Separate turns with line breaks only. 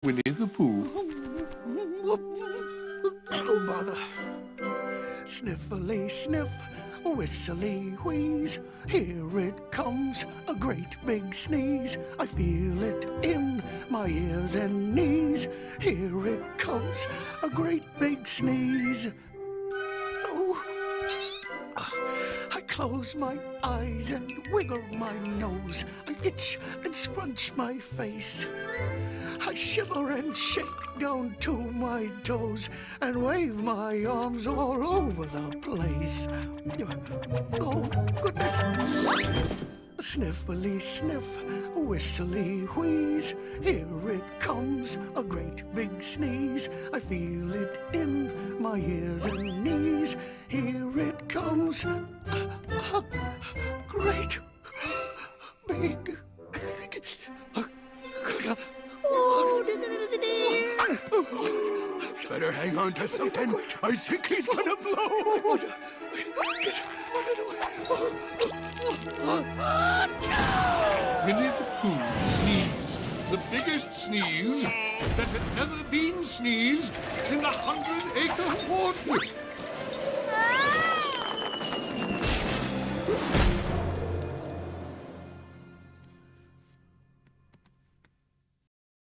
Winnie the Pooh.
Oh, bother. Sniffly sniff, whistly wheeze. Here it comes, a great big sneeze. I feel it in my ears and knees. Here it comes, a great big sneeze. Oh. I close my eyes and wiggle my nose. I itch and scrunch my face. I shiver and shake down to my toes and wave my arms all over the place. Oh, goodness. Sniffly sniff, whistly wheeze. Here it comes, a great big sneeze. I feel it in my ears and knees. Here it comes, a great big.
Oh, dear.
Better hang on to something. I think he's gonna blow.
Winnie the Pooh sneezed. The biggest sneeze that had ever been sneezed in the 100-acre forest.